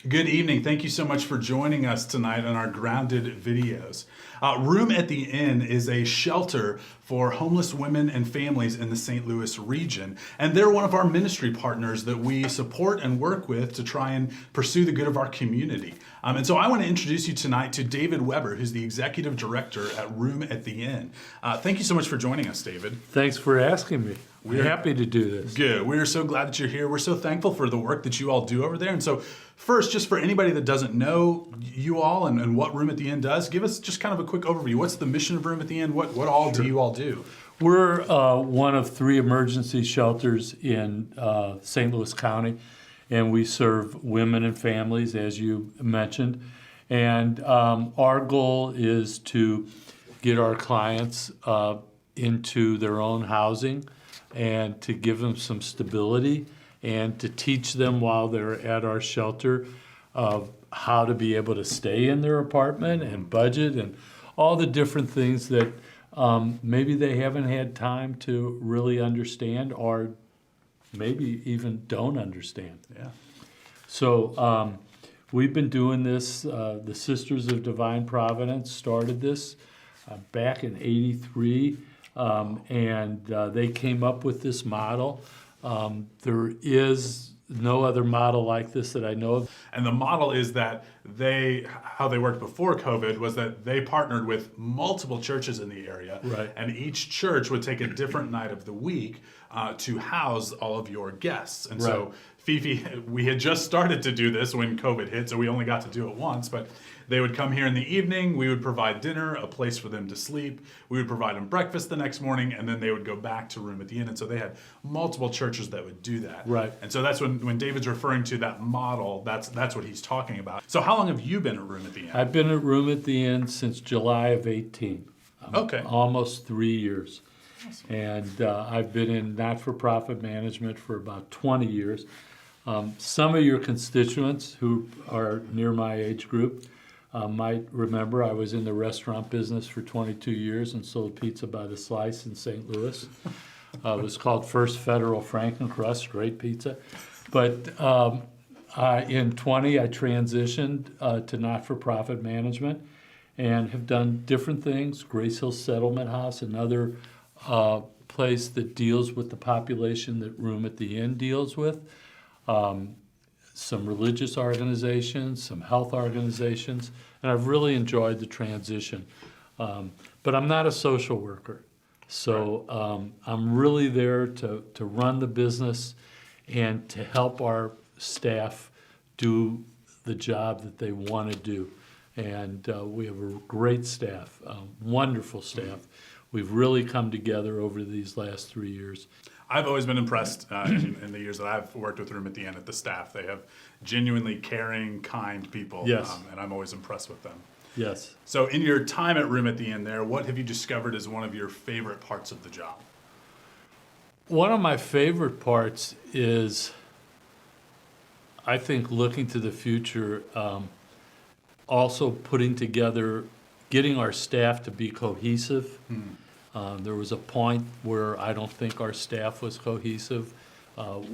Good evening. Thank you so much for joining us tonight on our Grounded videos. Room at the Inn is a shelter for homeless women and families in the St. Louis region. And they're one of our ministry partners that we support and work with to try and pursue the good of our community. And so I want to introduce you tonight to David Weber, who's the executive director at Room at the Inn. Thank you so much for joining us, David. Thanks for asking me. We're happy to do this. Good. We're so glad that you're here. We're so thankful for the work that you all do over there. And so first, just for anybody that doesn't know you all and what Room at the Inn does, give us just kind of a quick overview. What's the mission of Room at the Inn? What all do you all do? We're one of 3 emergency shelters in St. Louis County, and we serve women and families, as you mentioned. And our goal is to get our clients into their own housing and to give them some stability and to teach them while they're at our shelter of how to be able to stay in their apartment and budget and all the different things that maybe they haven't had time to really understand or maybe even don't understand. Yeah. So we've been doing this. The Sisters of Divine Providence started this back in '83. And they came up with this model. There is no other model like this that I know of. And the model is that how they worked before COVID was that they partnered with multiple churches in the area. Right. And each church would take a different night of the week to house all of your guests. And so Fifi, we had just started to do this when COVID hit, so we only got to do it once, but they would come here in the evening, we would provide dinner, a place for them to sleep, we would provide them breakfast the next morning, and then they would go back to Room at the Inn. And so they had multiple churches that would do that. Right. And so that's when David's referring to that model, that's what he's talking about. So how long have you been at Room at the Inn? I've been at Room at the Inn since July of '18. Okay. Almost 3 years. And I've been in not-for-profit management for about 20 years. Some of your constituents who are near my age group might remember I was in the restaurant business for 22 years and sold pizza by the slice in St. Louis. It was called First Federal Frankencrust, great pizza. But in 20, I transitioned to not-for-profit management and have done different things. Grace Hill Settlement House, another place that deals with the population that Room at the Inn deals with. Some religious organizations, some health organizations, and I've really enjoyed the transition. But I'm not a social worker, so I'm really there to run the business and to help our staff do the job that they want to do. And we have a great staff, wonderful staff. We've really come together over these last 3 years. I've always been impressed in the years that I've worked with Room at the Inn at the staff. They have genuinely caring, kind people, Yes. And I'm always impressed with them. Yes. So in your time at Room at the Inn there, what have you discovered as one of your favorite parts of the job? One of my favorite parts is, I think, looking to the future, also putting together, getting our staff to be cohesive. There was a point where I don't think our staff was cohesive.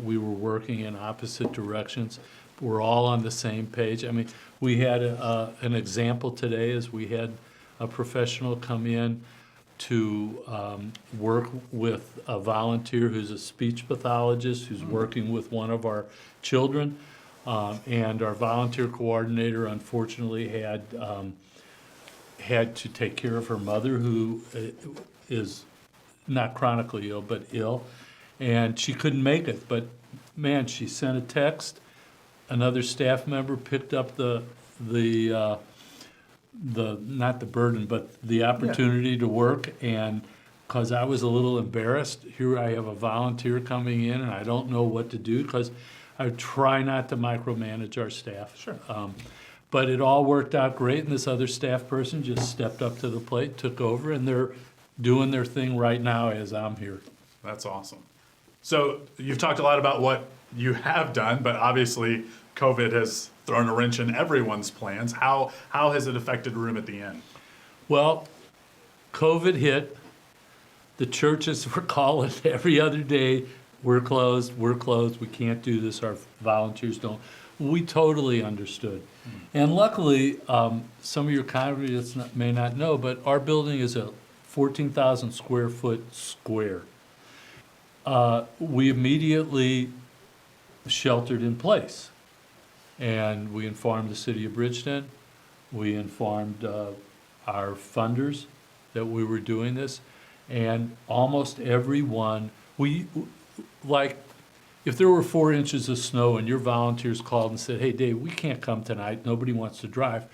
We were working in opposite directions. We're all on the same page. I mean, we had an example today as we had a professional come in to work with a volunteer who's a speech pathologist who's working with one of our children. And our volunteer coordinator unfortunately had to take care of her mother, who is not chronically ill, but ill, and she couldn't make it. But man, she sent a text. Another staff member picked up the not the burden, but the opportunity to work. And because I was a little embarrassed, here I have a volunteer coming in, and I don't know what to do because I try not to micromanage our staff. Sure. But it all worked out great, and this other staff person just stepped up to the plate, took over, and they're doing their thing right now as I'm here. That's awesome. So you've talked a lot about what you have done, but obviously COVID has thrown a wrench in everyone's plans. How has it affected Room at the Inn? Well, COVID hit. The churches were calling every other day, we're closed, we can't do this, our volunteers don't We totally understood. And luckily, some of your congregants may not know, but our building is a 14,000 square foot square. We immediately sheltered in place. And we informed the city of Bridgeton. We informed our funders that we were doing this. And almost everyone, like, if there were 4 inches of snow and your volunteers called and said, hey, Dave, we can't come tonight, nobody wants to drive,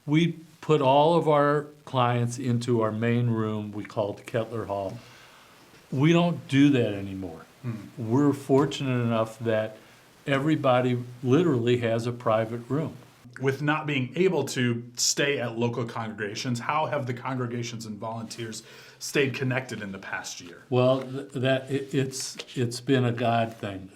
we put all of our clients into our main room, we call it the Kettler Hall. We don't do that anymore. We're fortunate enough that everybody literally has a private room. With not being able to stay at local congregations, how have the congregations and volunteers stayed connected in the past year? Well, it's been a God thing,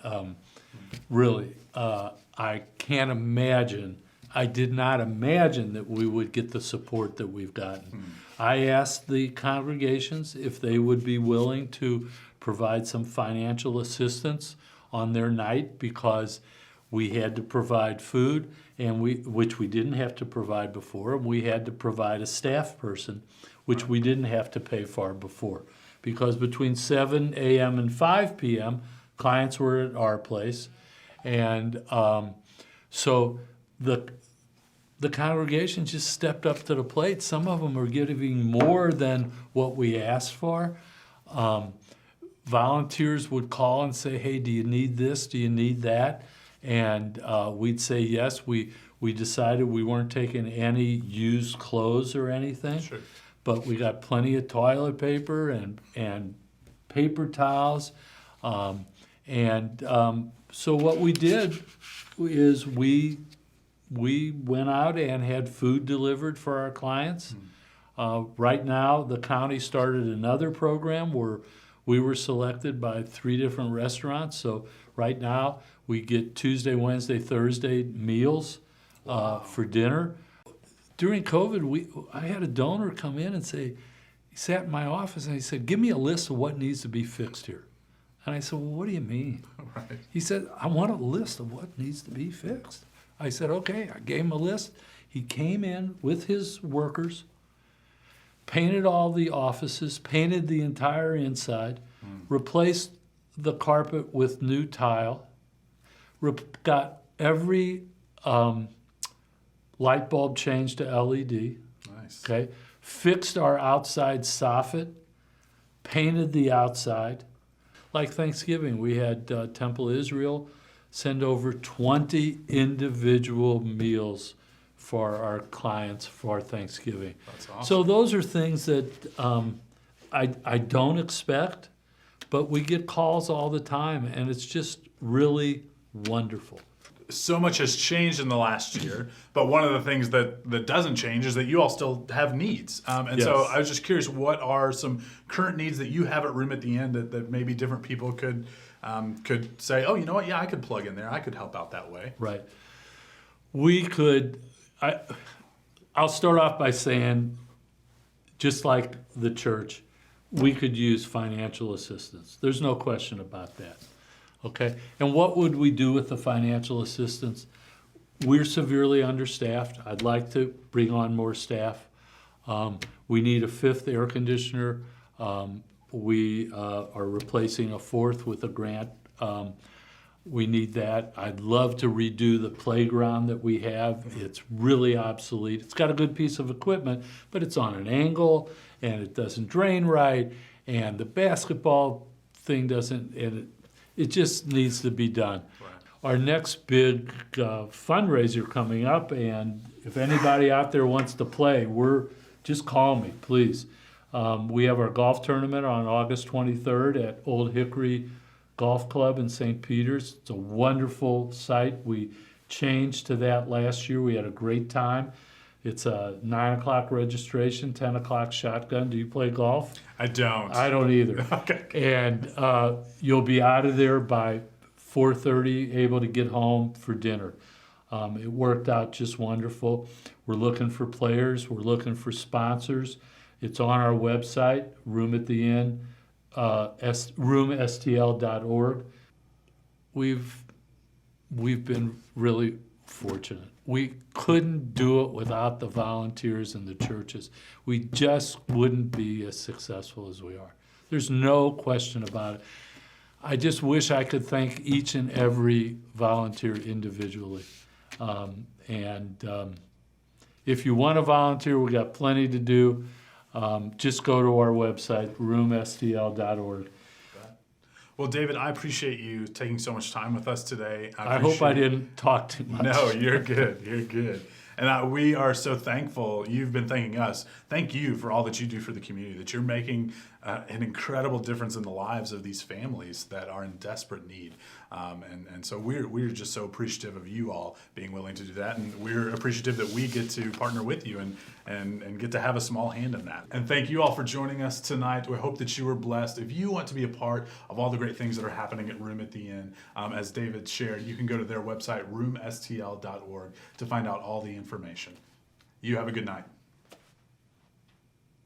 really. I can't imagine, I did not imagine that we would get the support that we've gotten. I asked the congregations if they would be willing to provide some financial assistance on their night because we had to provide food, and which we didn't have to provide before. We had to provide a staff person, which we didn't have to pay for before. Because between 7 a.m. and 5 p.m., clients were at our place. And so the congregation just stepped up to the plate. Some of them are giving more than what we asked for. Volunteers would call and say, hey, do you need this? Do you need that? And we'd say yes. We decided we weren't taking any used clothes or anything. Sure. But we got plenty of toilet paper and paper towels. So what we did is we went out and had food delivered for our clients. Right now, the county started another program where we were selected by 3 different restaurants. So right now, we get Tuesday, Wednesday, Thursday meals for dinner. During COVID, I had a donor come in and say, he sat in my office and he said, give me a list of what needs to be fixed here. And I said, well, what do you mean? Right. He said, I want a list of what needs to be fixed. I said, okay. I gave him a list. He came in with his workers, painted all the offices, painted the entire inside, replaced the carpet with new tile, got every light bulb changed to LED, Nice. okay? Fixed our outside soffit, painted the outside. Like Thanksgiving, we had Temple Israel send over 20 individual meals for our clients for Thanksgiving. That's awesome. So those are things that I don't expect, but we get calls all the time, and it's just really wonderful. So much has changed in the last year, but one of the things that doesn't change is that you all still have needs. And so Yes. I was just curious, what are some current needs that you have at Room at the End that maybe different people could say, oh, you know what, yeah, I could plug in there. I could help out that way. Right. We could, I'll start off by saying, just like the church, we could use financial assistance. There's no question about that. Okay? And what would we do with the financial assistance? We're severely understaffed. I'd like to bring on more staff. We need a 5th air conditioner. We are replacing a 4th with a grant. We need that. I'd love to redo the playground that we have. It's really obsolete. It's got a good piece of equipment, but it's on an angle, and it doesn't drain right, and the basketball thing doesn't, and it just needs to be done. Right. Our next big fundraiser coming up, and if anybody out there wants to play, just call me, please. We have our golf tournament on August 23rd at Old Hickory Golf Club in St. Peters. It's a wonderful site. We changed to that last year. We had a great time. It's a 9 o'clock registration, 10 o'clock shotgun. Do you play golf? I don't. I don't either. Okay. And you'll be out of there by 4:30, able to get home for dinner. It worked out just wonderful. We're looking for players. We're looking for sponsors. It's on our website, Room at the Inn, roomstl.org. We've been really fortunate. We couldn't do it without the volunteers and the churches. We just wouldn't be as successful as we are. There's no question about it. I just wish I could thank each and every volunteer individually. If you want to volunteer, we got plenty to do. Just go to our website, roomstl.org. Well, David, I appreciate you taking so much time with us today. I hope I appreciate- didn't talk too much. No, you're good. You're good. And we are so thankful. You've been thanking us. Thank you for all that you do for the community, that you're making an incredible difference in the lives of these families that are in desperate need. And so we're just so appreciative of you all being willing to do that. And we're appreciative that we get to partner with you and get to have a small hand in that. And thank you all for joining us tonight. We hope that you were blessed. If you want to be a part of all the great things that are happening at Room at the Inn, as David shared, you can go to their website, roomstl.org, to find out all the information. You have a good night.